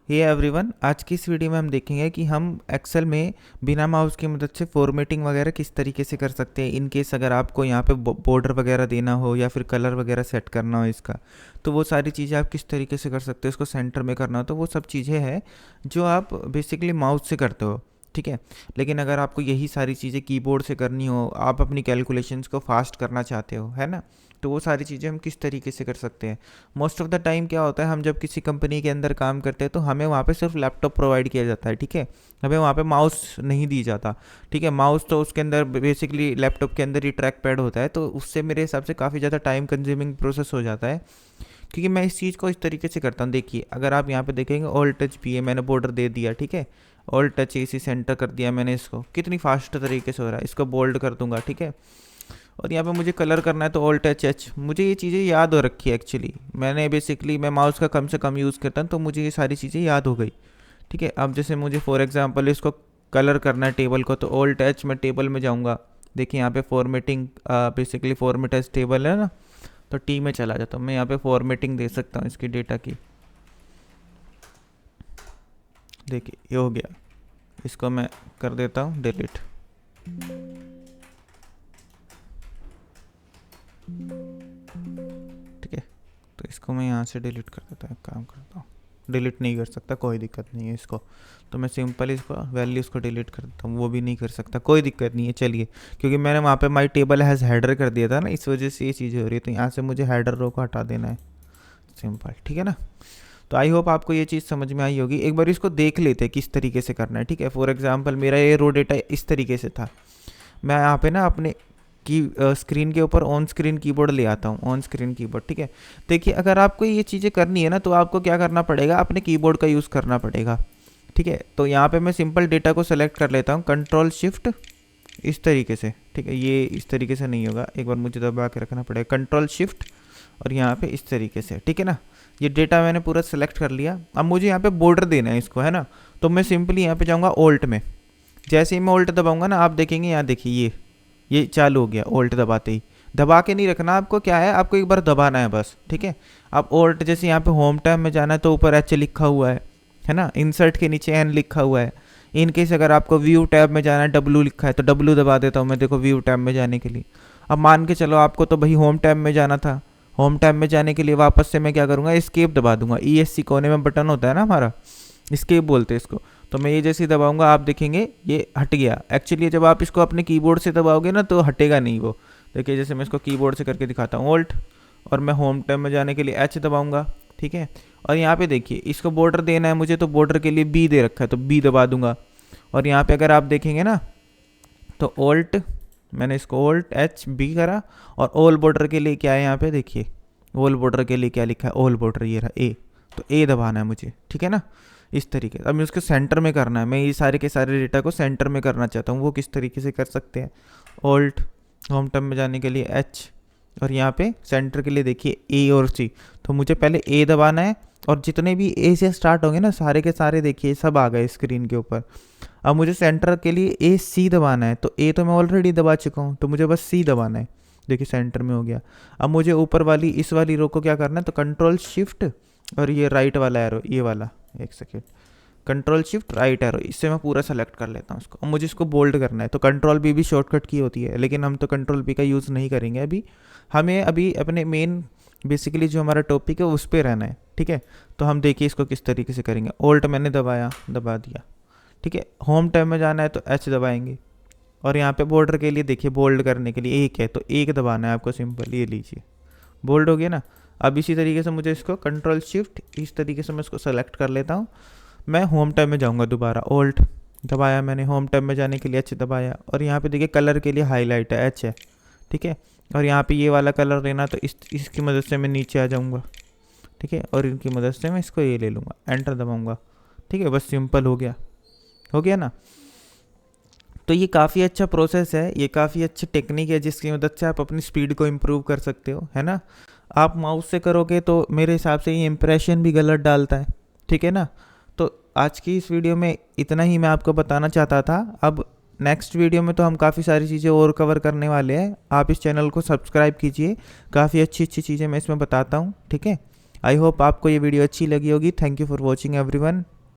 Hey everyone, आज की इस वीडियो में हम देखेंगे कि हम एक्सेल में बिना माउस की मदद से फॉर्मेटिंग वगैरह किस तरीके से कर सकते हैं। इन केस अगर आपको यहाँ पे बॉर्डर वगैरह देना हो या फिर कलर वगैरह सेट करना हो इसका, तो वो सारी चीज़ें आप किस तरीके से कर सकते हो। इसको सेंटर में करना हो तो वो सब चीज़ें हैं जो आप बेसिकली माउस से करते हो, ठीक है। लेकिन अगर आपको यही सारी चीज़ें कीबोर्ड से करनी हो, आप अपनी कैलकुलेशंस को फास्ट करना चाहते हो, है ना, तो वो सारी चीज़ें हम किस तरीके से कर सकते हैं। मोस्ट ऑफ द टाइम क्या होता है, हम जब किसी कंपनी के अंदर काम करते हैं तो हमें वहाँ पे सिर्फ लैपटॉप प्रोवाइड किया जाता है, ठीक है। हमें वहाँ पे माउस नहीं दी जाता, ठीक है। माउस तो उसके अंदर बेसिकली लैपटॉप के अंदर ही ट्रैक पैड होता है, तो उससे मेरे हिसाब से काफ़ी ज़्यादा टाइम कंज्यूमिंग प्रोसेस हो जाता है। क्योंकि मैं इस चीज़ को इस तरीके से करता हूँ। देखिए, अगर आप यहाँ पे देखेंगे ऑल टच भी है, मैंने बॉर्डर दे दिया, ठीक है। ऑल टच इसी सेंटर कर दिया मैंने, इसको कितनी फास्ट तरीके से हो रहा है। इसको बोल्ड कर दूंगा, ठीक है। और यहाँ पे मुझे कलर करना है तो ऑल्ट एच एच। मुझे ये चीज़ें याद हो रखी है एक्चुअली, मैंने बेसिकली मैं माउस का कम से कम यूज़ करता हूँ, तो मुझे ये सारी चीज़ें याद हो गई, ठीक है। अब जैसे मुझे फॉर एग्जांपल इसको कलर करना है टेबल को, तो ऑल्ट एच मैं टेबल में जाऊँगा। देखिए यहाँ पे formatting, basically format as table है ना, तो टी में चला जाता हूँ मैं। यहाँ पे फॉर्मेटिंग दे सकता हूँ इसकी डेटा की। देखिए ये हो गया, इसको मैं कर देता हूँ डिलीट। ठीक है, तो इसको मैं यहाँ से डिलीट कर देता हूँ। काम करता हूँ, डिलीट नहीं कर सकता, कोई दिक्कत नहीं है इसको, तो मैं सिंपल इसको वैल्यूज़ को डिलीट कर देता हूँ। वो भी नहीं कर सकता, कोई दिक्कत नहीं है, चलिए। क्योंकि मैंने वहाँ पे माई टेबल हैज़ हेडर कर दिया था ना, इस वजह से ये चीज़ें हो रही है। तो यहाँ से मुझे हेडर रो को हटा देना है, सिंपल, ठीक है ना। तो आई होप आपको ये चीज़ समझ में आई होगी। एक बार इसको देख लेते हैं किस तरीके से करना है, ठीक है। फॉर एग्जांपल मेरा ये रो डेटा इस तरीके से था। मैं यहाँ पे ना अपने की स्क्रीन के ऊपर ऑन स्क्रीन कीबोर्ड ले आता हूँ, ऑन स्क्रीन कीबोर्ड, ठीक है। देखिए, अगर आपको ये चीज़ें करनी है ना, तो आपको क्या करना पड़ेगा, अपने कीबोर्ड का यूज़ करना पड़ेगा, ठीक है। तो यहाँ पे मैं सिंपल डेटा को सेलेक्ट कर लेता हूँ, कंट्रोल शिफ्ट इस तरीके से, ठीक है। ये इस तरीके से नहीं होगा, एक बार मुझे दबा के रखना पड़ेगा, कंट्रोल शिफ्ट और यहाँ पे इस तरीके से, ठीक है ना। ये डेटा मैंने पूरा सेलेक्ट कर लिया। अब मुझे यहाँ पे बॉर्डर देना है इसको, है ना। तो मैं सिंपली यहाँ पे जाऊँगा ऑल्ट में। जैसे ही मैं ऑल्ट दबाऊंगा ना, आप देखेंगे यहाँ, देखिए ये चालू हो गया। ऑल्ट दबाते ही, दबा के नहीं रखना आपको, क्या है, आपको एक बार दबाना है बस, ठीक है। अब ऑल्ट जैसे यहाँ पे होम टैब में जाना है तो ऊपर एच लिखा हुआ है ना। इंसर्ट के नीचे एन लिखा हुआ है। इन केस अगर आपको व्यू टैब में जाना है, डब्लू लिखा है, तो डब्लू दबा देता हूँ मैं, देखो व्यू टैब में जाने के लिए। अब मान के चलो आपको तो भाई होम टैब में जाना था, होम टैब में जाने के लिए वापस से मैं क्या करूँगा, एस्केप दबा दूंगा। ई एस सी कोने में बटन होता है ना हमारा, एस्केप बोलते हैं इसको। तो मैं ये जैसे ही दबाऊंगा, आप देखेंगे ये हट गया। एक्चुअली जब आप इसको अपने कीबोर्ड से दबाओगे ना, तो हटेगा नहीं वो। देखिए, जैसे मैं इसको कीबोर्ड से करके दिखाता हूँ, ऑल्ट, और मैं होम टैब में जाने के लिए एच दबाऊंगा, ठीक है। और यहाँ पे देखिए, इसको बॉर्डर देना है मुझे, तो बॉर्डर के लिए बी दे रखा है, तो बी दबा दूंगा। और यहाँ पे अगर आप देखेंगे ना, तो ऑल्ट, मैंने इसको ऑल्ट एच बी करा। और ऑल बॉर्डर के लिए क्या है, यहाँ पे देखिए, ऑल बॉर्डर के लिए क्या लिखा है, ऑल बॉर्डर, ये रहा ए, तो ए दबाना है मुझे, ठीक है ना। इस तरीके से अब मैं उसके सेंटर में करना है, मैं ये सारे के सारे डेटा को सेंटर में करना चाहता हूँ। वो किस तरीके से कर सकते हैं, ऑल्ट, होम टर्म में जाने के लिए एच, और यहाँ पे सेंटर के लिए देखिए ए और सी। तो मुझे पहले ए दबाना है, और जितने भी ए से स्टार्ट होंगे ना, सारे के सारे देखिए सब आ गए स्क्रीन के ऊपर। अब मुझे सेंटर के लिए ए सी दबाना है, तो ए तो मैं ऑलरेडी दबा चुका हूँ, तो मुझे बस सी दबाना है। देखिए सेंटर में हो गया। अब मुझे ऊपर वाली इस वाली रो को क्या करना है, तो कंट्रोल शिफ्ट और ये राइट वाला एरो, ये वाला, एक second, control shift right arrow, इससे मैं पूरा सेलेक्ट कर लेता हूँ उसको। अब मुझे इसको बोल्ड करना है, तो कंट्रोल बी भी शॉर्टकट की होती है, लेकिन हम तो कंट्रोल बी का यूज़ नहीं करेंगे अभी। हमें अभी अपने मेन बेसिकली जो हमारा टॉपिक है उस पर रहना है, ठीक है। तो हम देखिए इसको किस तरीके से करेंगे। ऑल्ट मैंने दबाया, दबा दिया, ठीक है। होम टैब में जाना है तो एच दबाएंगे। और यहाँ पे बॉर्डर के लिए देखिए, बोल्ड करने के लिए एक है, तो एक दबाना है आपको, सिंपल, ये लीजिए, बोल्ड हो गया ना। अब इसी तरीके से मुझे इसको कंट्रोल शिफ्ट इस तरीके से मैं इसको सेलेक्ट कर लेता हूँ। मैं होम टैब में जाऊँगा, दोबारा ऑल्ट दबाया मैंने, होम टैब में जाने के लिए एच दबाया। और यहाँ पे देखिए कलर के लिए हाईलाइट है, एच है, ठीक है। और यहाँ पे ये वाला कलर लेना, तो इसकी मदद से मैं नीचे आ जाऊँगा, ठीक है। और इनकी मदद से मैं इसको ये ले लूँगा, एंटर दबाऊँगा, ठीक है। बस सिंपल हो गया, हो गया ना। तो ये काफ़ी अच्छा प्रोसेस है, ये काफ़ी अच्छी टेक्निक है जिसकी मदद से आप अपनी स्पीड को इम्प्रूव कर सकते हो, है ना। आप माउस से करोगे तो मेरे हिसाब से ये इम्प्रेशन भी गलत डालता है, ठीक है ना। तो आज की इस वीडियो में इतना ही मैं आपको बताना चाहता था। अब नेक्स्ट वीडियो में तो हम काफ़ी सारी चीज़ें और कवर करने वाले हैं। आप इस चैनल को सब्सक्राइब कीजिए, काफ़ी अच्छी अच्छी चीज़ें मैं इसमें बताता हूँ, ठीक है। आई होप आपको ये वीडियो अच्छी लगी होगी। Thank you for watching everyone.